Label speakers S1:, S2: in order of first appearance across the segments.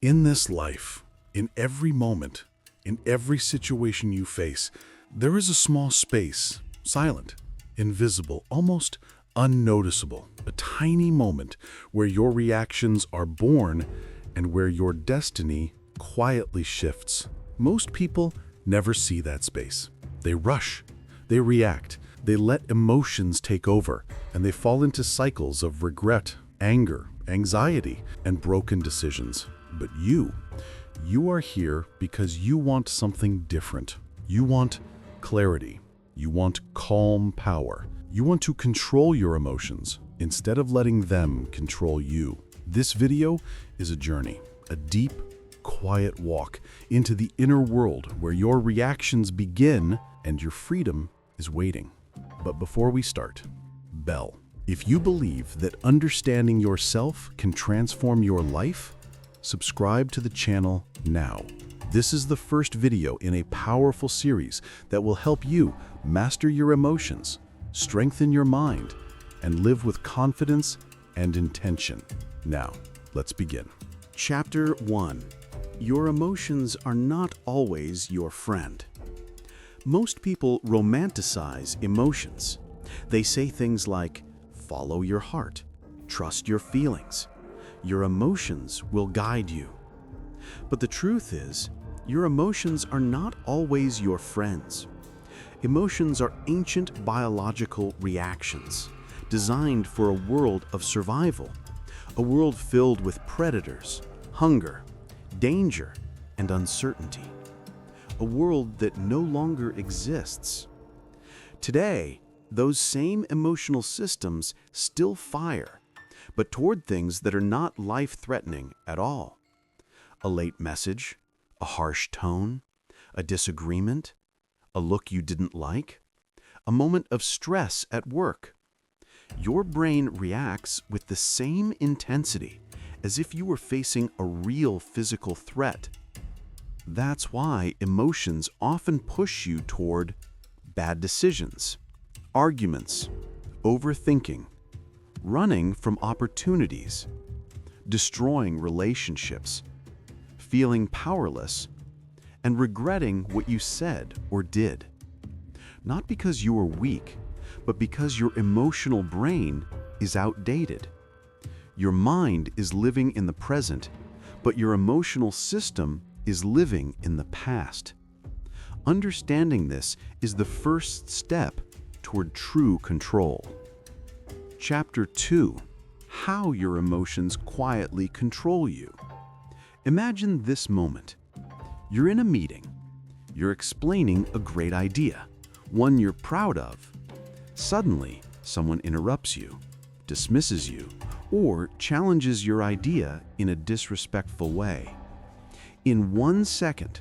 S1: In this life, in every moment, in every situation you face, there is a small space, silent, invisible, almost unnoticeable, a tiny moment where your reactions are born and where your destiny quietly shifts. Most people never see that space. They rush, they react, they let emotions take over, and they fall into cycles of regret, anger, anxiety, and broken decisions. But you are here because you want something different. You want clarity. You want calm power. You want to control your emotions instead of letting them control you. This video is a journey, a deep, quiet walk into the inner world where your reactions begin and your freedom is waiting. But before we start, bell. If you believe that understanding yourself can transform your life, subscribe to the channel now. This is the first video in a powerful series that will help you master your emotions, strengthen your mind, and live with confidence and intention. Now, let's begin.
S2: Chapter 1. Your emotions are not always your friend. Most people romanticize emotions. They say things like, follow your heart, trust your feelings. Your emotions will guide you. But the truth is, your emotions are not always your friends. Emotions are ancient biological reactions designed for a world of survival, a world filled with predators, hunger, danger, and uncertainty, a world that no longer exists. Today, those same emotional systems still fire, but toward things that are not life-threatening at all. A late message, a harsh tone, a disagreement, a look you didn't like, a moment of stress at work. Your brain reacts with the same intensity as if you were facing a real physical threat. That's why emotions often push you toward bad decisions, arguments, overthinking, running from opportunities, destroying relationships, feeling powerless, and regretting what you said or did. Not because you are weak, but because your emotional brain is outdated. Your mind is living in the present, but your emotional system is living in the past. Understanding this is the first step toward true control. Chapter 2. How your emotions quietly control you. Imagine this moment. You're in a meeting. You're explaining a great idea, one you're proud of. Suddenly, someone interrupts you, dismisses you, or challenges your idea in a disrespectful way. In 1 second,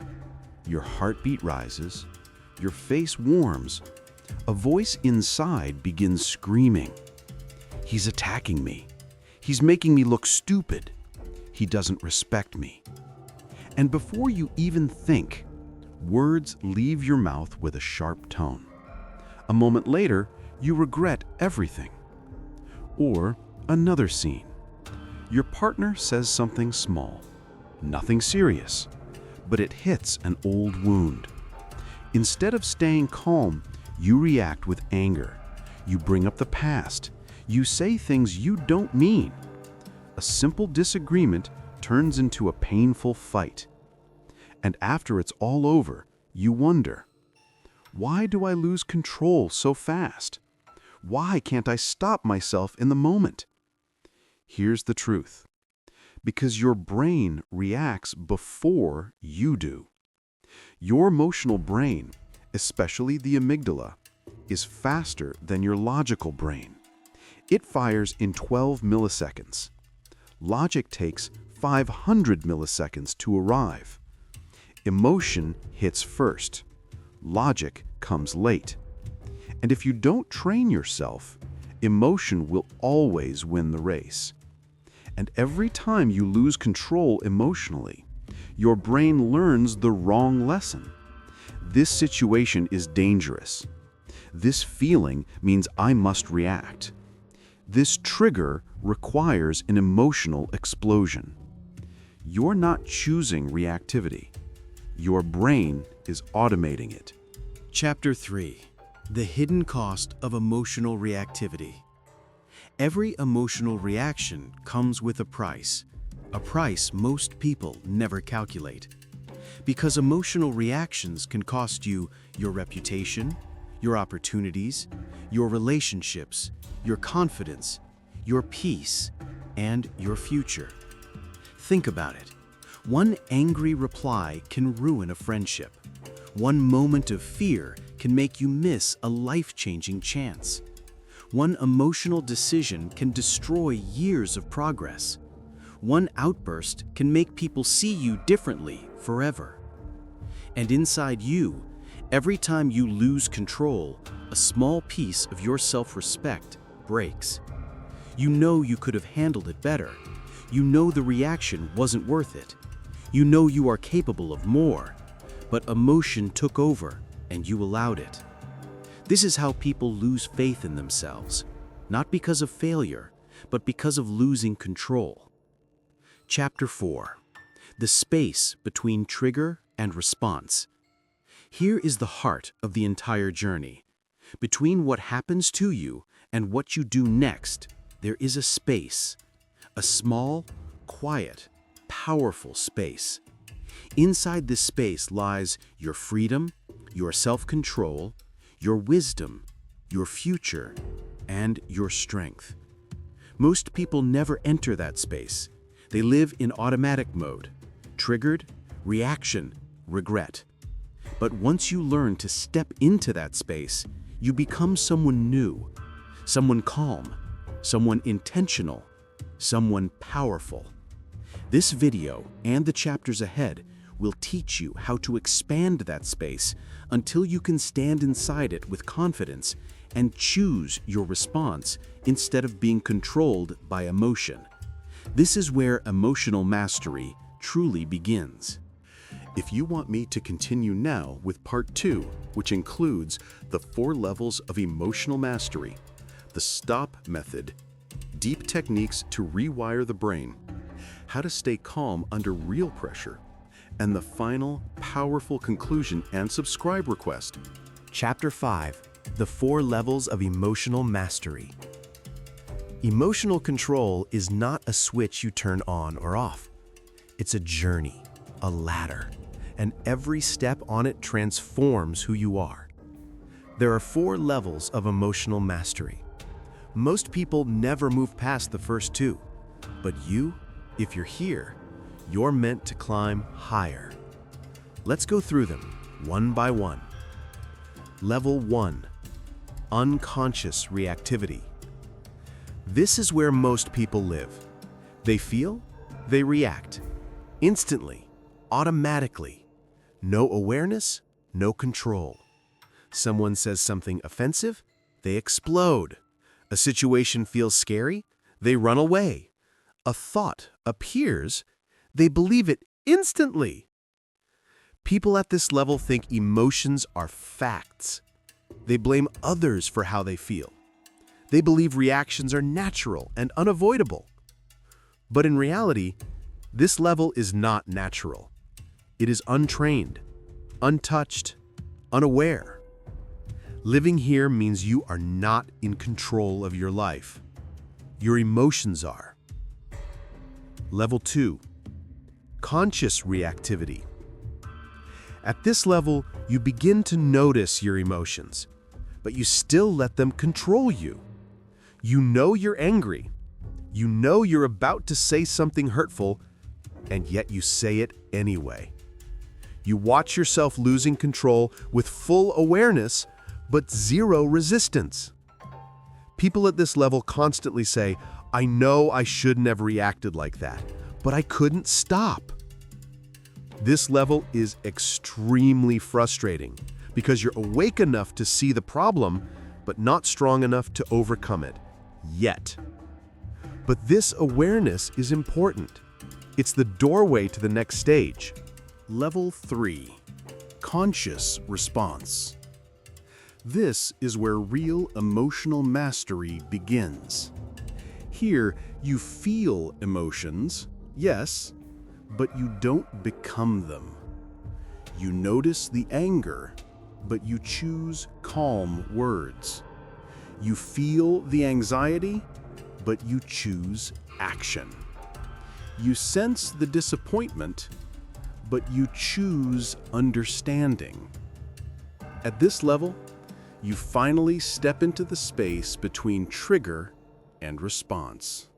S2: your heartbeat rises, your face warms, a voice inside begins screaming. He's attacking me. He's making me look stupid. He doesn't respect me. And before you even think, words leave your mouth with a sharp tone. A moment later, you regret everything. Or another scene. Your partner says something small, nothing serious, but it hits an old wound. Instead of staying calm, you react with anger. You bring up the past. You say things you don't mean. A simple disagreement turns into a painful fight. And after it's all over, you wonder, why do I lose control so fast? Why can't I stop myself in the moment? Here's the truth. Because your brain reacts before you do. Your emotional brain, especially the amygdala, is faster than your logical brain. It fires in 12 milliseconds. Logic takes 500 milliseconds to arrive. Emotion hits first. Logic comes late. And if you don't train yourself, emotion will always win the race. And every time you lose control emotionally, your brain learns the wrong lesson. This situation is dangerous. This feeling means I must react. This trigger requires an emotional explosion. You're not choosing reactivity. Your brain is automating it. Chapter 3. The hidden cost of emotional reactivity. Every emotional reaction comes with a price most people never calculate. Because emotional reactions can cost you your reputation, your opportunities, your relationships, your confidence, your peace, and your future. Think about it. One angry reply can ruin a friendship. One moment of fear can make you miss a life-changing chance. One emotional decision can destroy years of progress. One outburst can make people see you differently forever. And inside you, every time you lose control, a small piece of your self-respect breaks. You know you could have handled it better. You know the reaction wasn't worth it. You know you are capable of more, but emotion took over and you allowed it. This is how people lose faith in themselves, not because of failure, but because of losing control. Chapter 4. The space between trigger and response. Here is the heart of the entire journey. Between what happens to you and what you do next, there is a space. A small, quiet, powerful space. Inside this space lies your freedom, your self-control, your wisdom, your future, and your strength. Most people never enter that space. They live in automatic mode, triggered, reaction, regret. But once you learn to step into that space, you become someone new, someone calm, someone intentional, someone powerful. This video and the chapters ahead will teach you how to expand that space until you can stand inside it with confidence and choose your response instead of being controlled by emotion. This is where emotional mastery truly begins.
S1: If you want me to continue now with part 2, which includes the 4 levels of emotional mastery, the stop method, deep techniques to rewire the brain, how to stay calm under real pressure, and the final powerful conclusion and subscribe request.
S3: Chapter 5. The 4 levels of emotional mastery. Emotional control is not a switch you turn on or off. It's a journey, a ladder, and every step on it transforms who you are. There are 4 levels of emotional mastery. Most people never move past the first 2, but you, if you're here, you're meant to climb higher. Let's go through them, one by one. Level 1. Unconscious reactivity. This is where most people live. They feel, they react. Instantly, automatically. No awareness, no control. Someone says something offensive, they explode. A situation feels scary, they run away. A thought appears, they believe it instantly. People at this level think emotions are facts. They blame others for how they feel. They believe reactions are natural and unavoidable. But in reality, this level is not natural. It is untrained, untouched, unaware. Living here means you are not in control of your life. Your emotions are. Level 2. Conscious reactivity. At this level, you begin to notice your emotions, but you still let them control you. You know you're angry. You know you're about to say something hurtful, and yet you say it anyway. You watch yourself losing control with full awareness, but zero resistance. People at this level constantly say, "I know I shouldn't have reacted like that, but I couldn't stop." This level is extremely frustrating because you're awake enough to see the problem, but not strong enough to overcome it, yet. But this awareness is important. It's the doorway to the next stage.
S1: Level 3. Conscious response. This is where real emotional mastery begins. Here, you feel emotions, yes,
S2: but you don't become them. You notice the anger, but you choose calm words. You feel the anxiety, but you choose action. You sense the disappointment, but you choose understanding. At this level, you finally step into the space between trigger and response.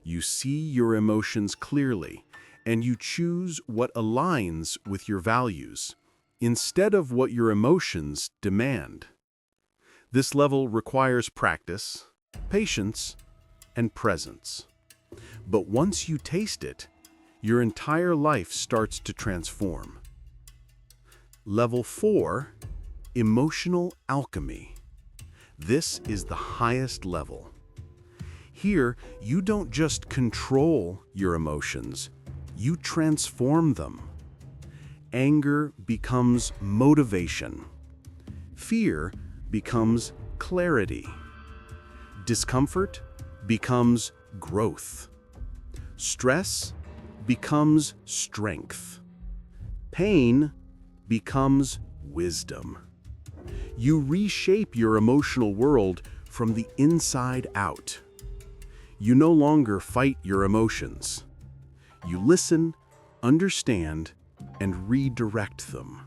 S2: You see your emotions clearly, and you choose what aligns with your values, instead of what your emotions demand. This level requires practice, patience, and presence. But once you taste it, your entire life starts to transform. Level 4, Emotional Alchemy. This is the highest level. Here, you don't just control your emotions, you transform them. Anger becomes motivation. Fear becomes clarity. Discomfort becomes growth. Stress becomes strength. Pain becomes wisdom. You reshape your emotional world from the inside out. You no longer fight your emotions. You listen, understand, and redirect them.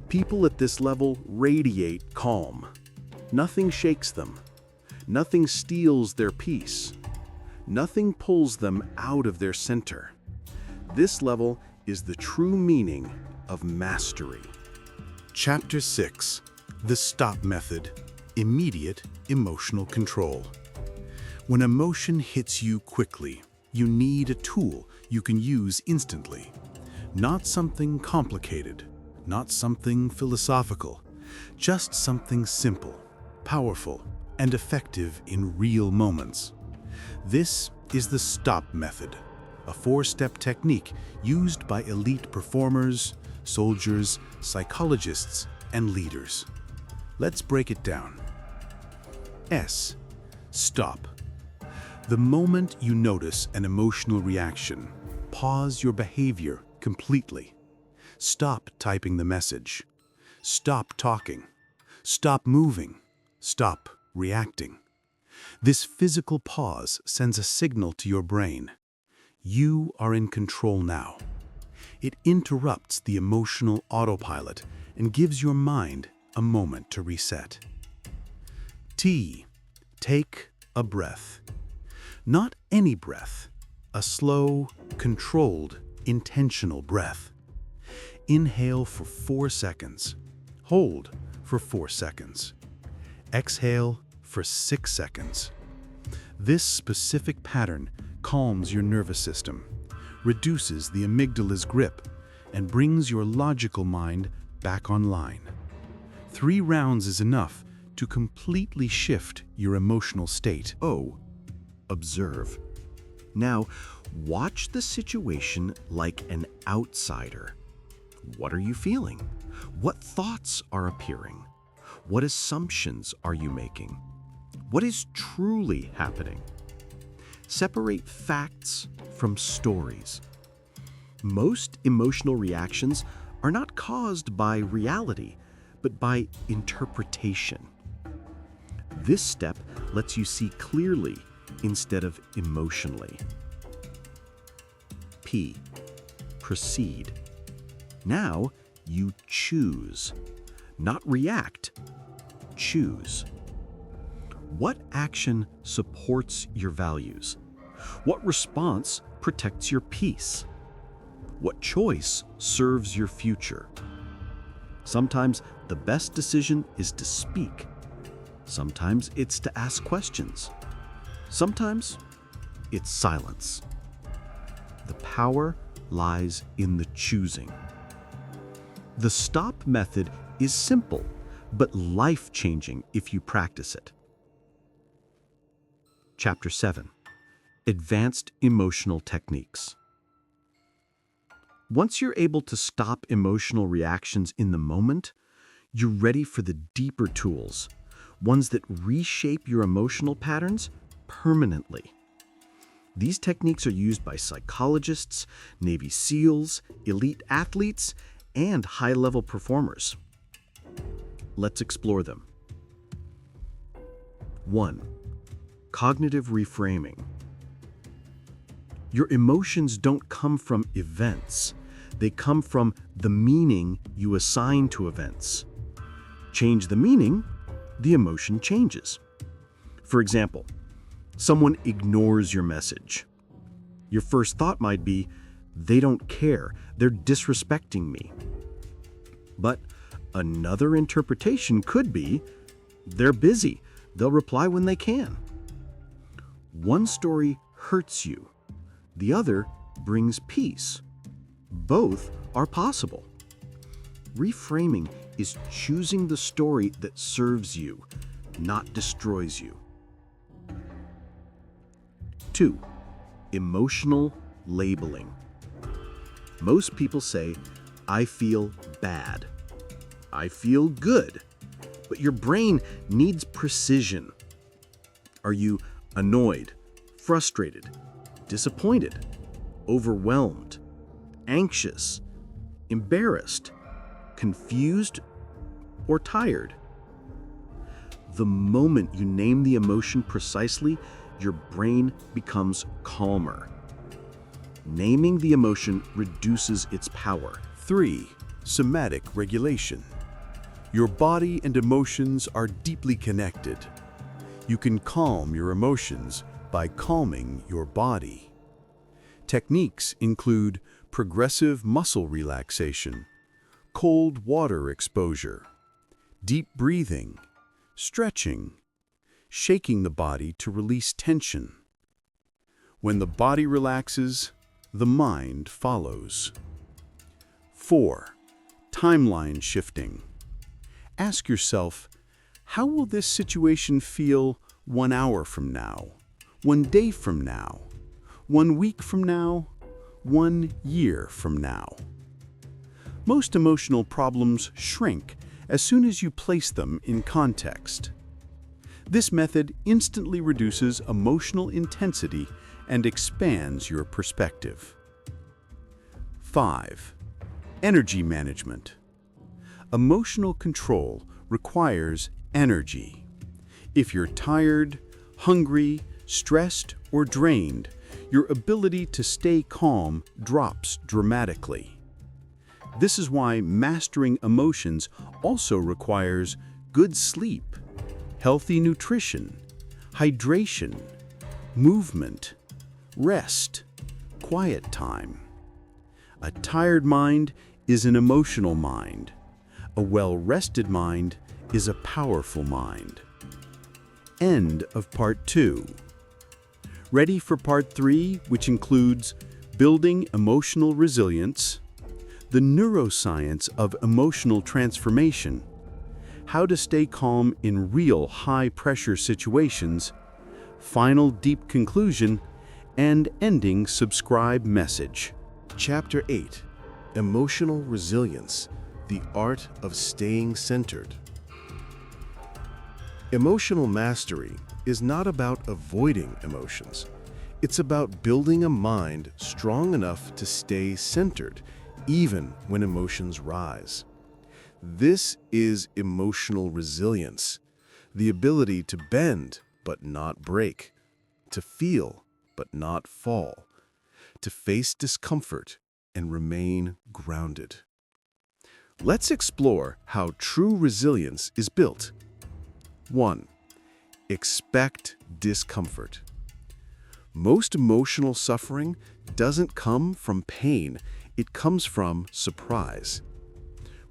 S2: People at this level radiate calm. Nothing shakes them. Nothing steals their peace. Nothing pulls them out of their center. This level is the true meaning of mastery.
S1: Chapter 6. The Stop Method. Immediate Emotional Control. When emotion hits you quickly, you need a tool you can use instantly. Not something complicated, not something philosophical, just something simple, powerful, and effective in real moments. This is the Stop Method, a 4-step technique used by elite performers, soldiers, psychologists, and leaders. Let's break it down. S. Stop. The moment you notice an emotional reaction, pause your behavior completely. Stop typing the message. Stop talking. Stop moving. Stop reacting. This physical pause sends a signal to your brain. You are in control now. It interrupts the emotional autopilot and gives your mind a moment to reset. T. Take a breath. Not any breath, a slow, controlled, intentional breath. Inhale for 4 seconds. Hold for 4 seconds. Exhale for 6 seconds. This specific pattern calms your nervous system, reduces the amygdala's grip, and brings your logical mind back online. 3 rounds is enough to completely shift your emotional state.
S2: O. Observe. Now, watch the situation like an outsider. What are you feeling? What thoughts are appearing? What assumptions are you making? What is truly happening? Separate facts from stories. Most emotional reactions are not caused by reality, but by interpretation. This step lets you see clearly instead of emotionally. P. Proceed. Now you choose. Not react. Choose. What action supports your values? What response protects your peace? What choice serves your future? Sometimes the best decision is to speak. Sometimes it's to ask questions. Sometimes it's silence. The power lies in the choosing. The stop method is simple, but life-changing if you practice it. Chapter 7. Advanced Emotional Techniques. Once you're able to stop emotional reactions in the moment, you're ready for the deeper tools, ones that reshape your emotional patterns permanently. These techniques are used by psychologists, Navy SEALs, elite athletes, and high-level performers. Let's explore them. 1. Cognitive reframing. Your emotions don't come from events. They come from the meaning you assign to events. Change the meaning, the emotion changes. For example, someone ignores your message. Your first thought might be, they don't care, they're disrespecting me. But another interpretation could be, they're busy, they'll reply when they can. One story hurts you, the other brings peace. Both are possible. Reframing is choosing the story that serves you, not destroys you. 2. Emotional labeling. Most people say, I feel bad. I feel good. But your brain needs precision. Are you annoyed, frustrated, disappointed, overwhelmed, anxious, embarrassed, confused, or tired? The moment you name the emotion precisely, your brain becomes calmer. Naming the emotion reduces its power.
S1: 3. Somatic regulation. Your body and emotions are deeply connected. You can calm your emotions by calming your body. Techniques include progressive muscle relaxation, cold water exposure, deep breathing, stretching, shaking the body to release tension. When the body relaxes, the mind follows. 4. Timeline shifting. Ask yourself, how will this situation feel 1 hour from now, 1 day from now, 1 week from now, 1 year from now? Most emotional problems shrink as soon as you place them in context. This method instantly reduces emotional intensity and expands your perspective. 5. Energy management. Emotional control requires energy. If you're tired, hungry, stressed, or drained, your ability to stay calm drops dramatically. This is why mastering emotions also requires good sleep, healthy nutrition, hydration, movement, rest, quiet time. A tired mind is an emotional mind. A well-rested mind is a powerful mind. End of part 2. Ready for part 3, which includes building emotional resilience, the neuroscience of emotional transformation, how to stay calm in real high-pressure situations, final deep conclusion, and ending subscribe message.
S3: Chapter 8. Emotional Resilience, the Art of Staying Centered. Emotional mastery is not about avoiding emotions. It's about building a mind strong enough to stay centered, even when emotions rise. This is emotional resilience, the ability to bend but not break, to feel but not fall, to face discomfort and remain grounded. Let's explore how true resilience is built. 1. Expect discomfort. Most emotional suffering doesn't come from pain, it comes from surprise.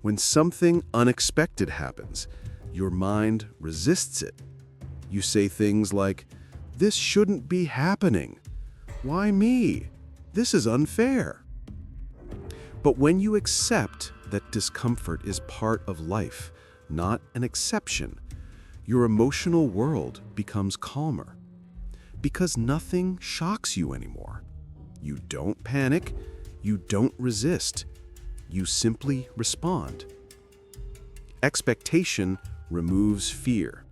S3: When something unexpected happens, your mind resists it. You say things like, "This shouldn't be happening. Why me? This is unfair." But when you accept that discomfort is part of life, not an exception, your emotional world becomes calmer. Because nothing shocks you anymore. You don't panic, you don't resist, you simply respond. Expectation removes fear.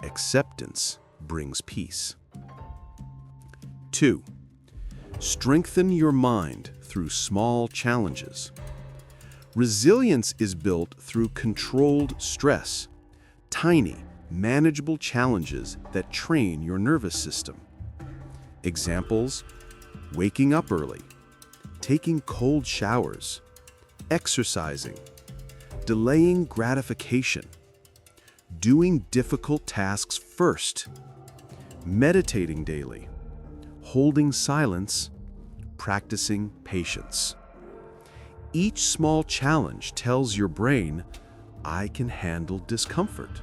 S3: Acceptance brings peace.
S2: 2. Strengthen your mind through small challenges. Resilience is built through controlled stress, tiny, manageable challenges that train your nervous system. Examples: waking up early, taking cold showers, exercising, delaying gratification, doing difficult tasks first, meditating daily, holding silence, practicing patience. Each small challenge tells your brain, I can handle discomfort.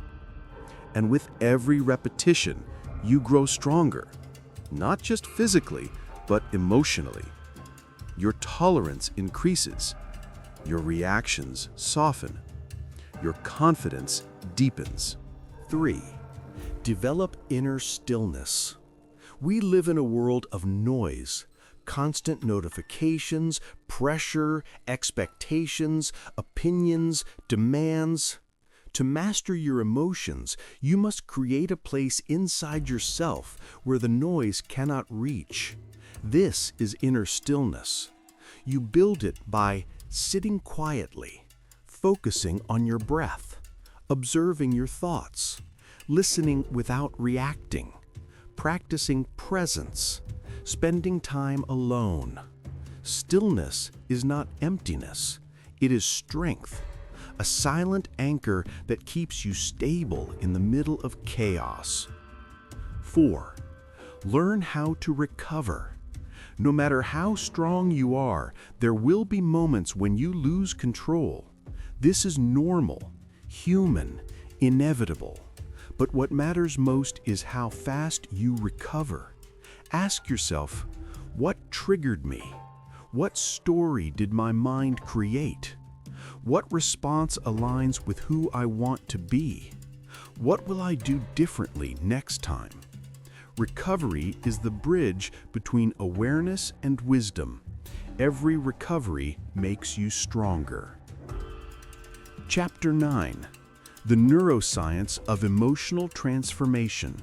S2: And with every repetition, you grow stronger, not just physically, but emotionally. Your tolerance increases, your reactions soften, your confidence deepens.
S3: 3. Develop inner stillness. We live in a world of noise, constant notifications, pressure, expectations, opinions, demands. To master your emotions, you must create a place inside yourself where the noise cannot reach. This is inner stillness. You build it by sitting quietly, focusing on your breath, observing your thoughts, listening without reacting, practicing presence, spending time alone. Stillness is not emptiness, it is strength, a silent anchor that keeps you stable in the middle of chaos. 4. Learn how to recover. No matter how strong you are, there will be moments when you lose control. This is normal, human, inevitable. But what matters most is how fast you recover. Ask yourself, what triggered me? What story did my mind create? What response aligns with who I want to be? What will I do differently next time? Recovery is the bridge between awareness and wisdom. Every recovery makes you stronger. Chapter 9. The Neuroscience of Emotional Transformation.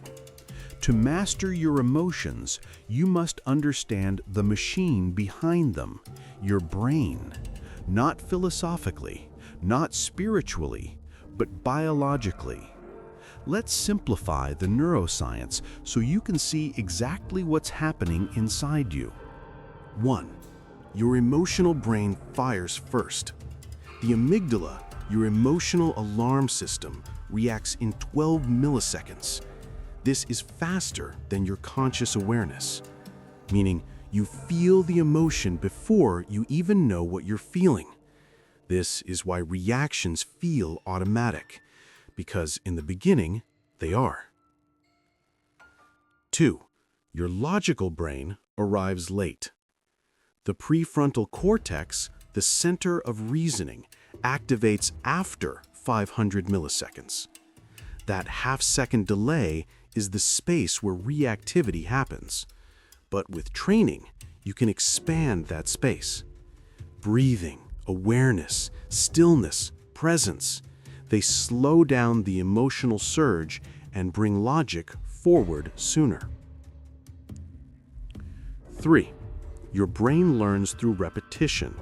S3: To master your emotions, you must understand the machine behind them, your brain. Not philosophically, not spiritually, but biologically. Let's simplify the neuroscience so you can see exactly what's happening inside you. 1. Your emotional brain fires first. The amygdala, your emotional alarm system, reacts in 12 milliseconds. This is faster than your conscious awareness, meaning you feel the emotion before you even know what you're feeling. This is why reactions feel automatic, because in the beginning, they are. 2. Your logical brain arrives late. The prefrontal cortex, the center of reasoning, activates after 500 milliseconds. That half-second delay is the space where reactivity happens. But with training, you can expand that space. Breathing, awareness, stillness, presence. They slow down the emotional surge and bring logic forward sooner. 3. Your brain learns through repetition.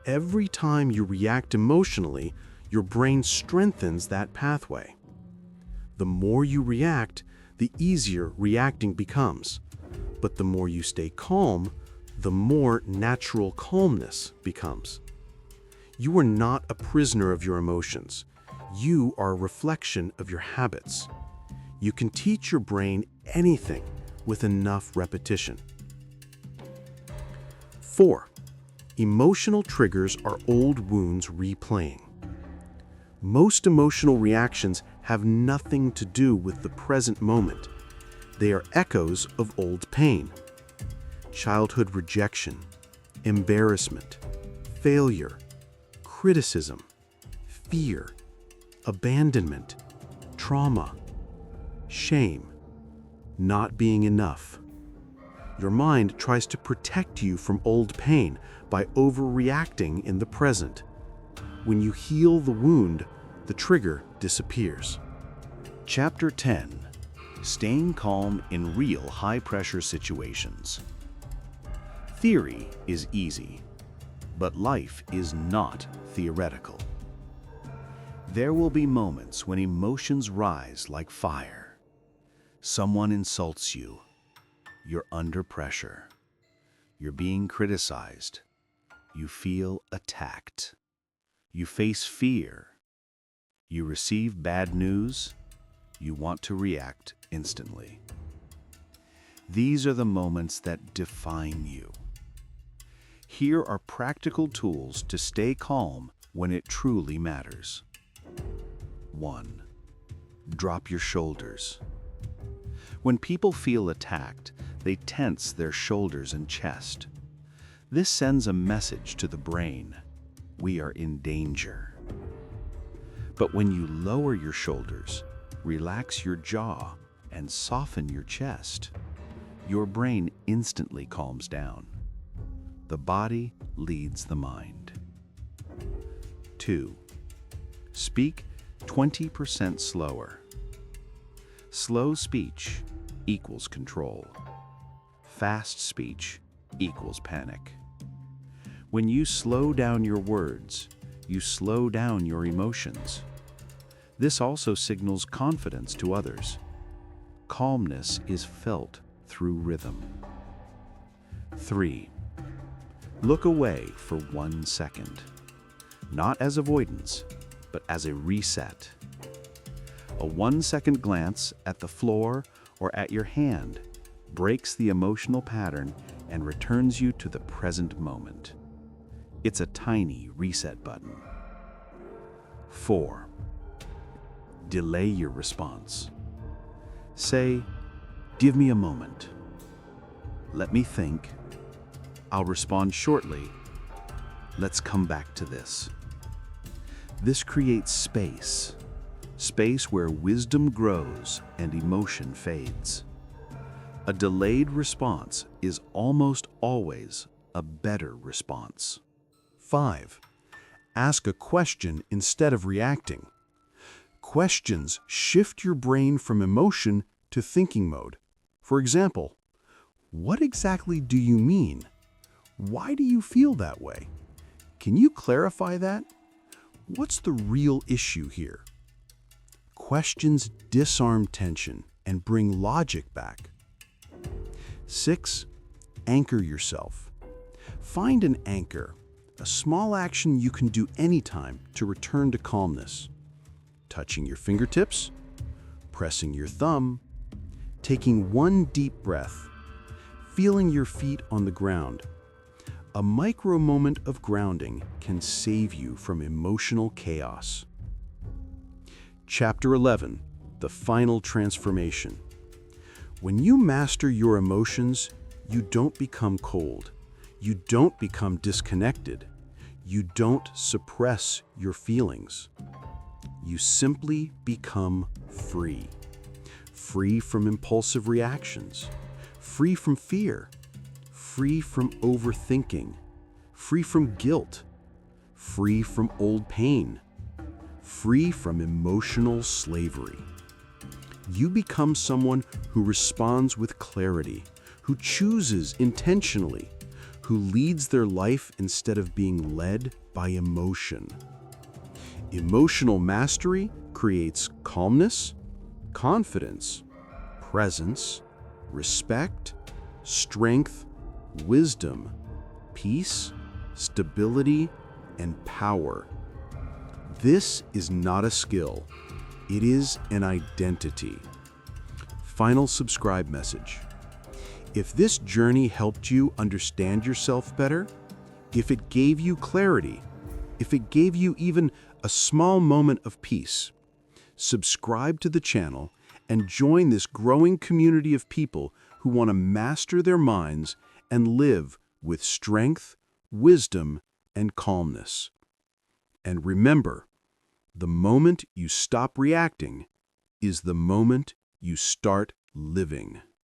S3: Every time you react emotionally, your brain strengthens that pathway. The more you react, the easier reacting becomes. But the more you stay calm, the more natural calmness becomes. You are not a prisoner of your emotions. You are a reflection of your habits. You can teach your brain anything with enough repetition. 4. Emotional triggers are old wounds replaying. Most emotional reactions have nothing to do with the present moment. They are echoes of old pain. Childhood rejection, embarrassment, failure, criticism, fear, abandonment, trauma, shame, not being enough. Your mind tries to protect you from old pain by overreacting in the present. When you heal the wound, the trigger disappears. Chapter 10.
S2: Staying calm in real high-pressure situations. Theory is easy, but life is not theoretical. There will be moments when emotions rise like fire. Someone insults you. You're under pressure. You're being criticized. You feel attacked. You face fear. You receive bad news. You want to react instantly. These are the moments that define you. Here are practical tools to stay calm when it truly matters. 1. Drop your shoulders. When people feel attacked, they tense their shoulders and chest. This sends a message to the brain: we are in danger. But when you lower your shoulders, relax your jaw, and soften your chest, your brain instantly calms down. The body leads the mind. 2. Speak 20% slower. Slow speech equals control. Fast speech equals panic. When you slow down your words, you slow down your emotions. This also signals confidence to others. Calmness is felt through rhythm. 3. Look away for 1 second. Not as avoidance, but as a reset. A 1-second glance at the floor or at your hand breaks the emotional pattern and returns you to the present moment. It's a tiny reset button. 4. Delay your response. Say, "Give me a moment. Let me think. I'll respond shortly. Let's come back to this." This creates space. Space where wisdom grows and emotion fades. A delayed response is almost always a better response.
S1: 5. Ask a question instead of reacting. Questions shift your brain from emotion to thinking mode. For example, what exactly do you mean? Why do you feel that way? Can you clarify that? What's the real issue here? Questions disarm tension and bring logic back. 6. Anchor yourself. Find an anchor, a small action you can do anytime to return to calmness. Touching your fingertips, pressing your thumb, taking one deep breath, feeling your feet on the ground. A micro moment of grounding can save you from emotional chaos. Chapter 11, the final transformation. When you master your emotions, you don't become cold. You don't become disconnected. You don't suppress your feelings. You simply become free. Free from impulsive reactions. Free from fear. Free from overthinking. Free from guilt. Free from old pain. Free from emotional slavery. You become someone who responds with clarity, who chooses intentionally, who leads their life instead of being led by emotion. Emotional mastery creates calmness, confidence, presence, respect, strength, wisdom, peace, stability, and power. This is not a skill. It is an identity. Final subscribe message. If this journey helped you understand yourself better, if it gave you clarity, if it gave you even a small moment of peace, subscribe to the channel and join this growing community of people who want to master their minds and live with strength, wisdom, and calmness. And remember, the moment you stop reacting is the moment you start living.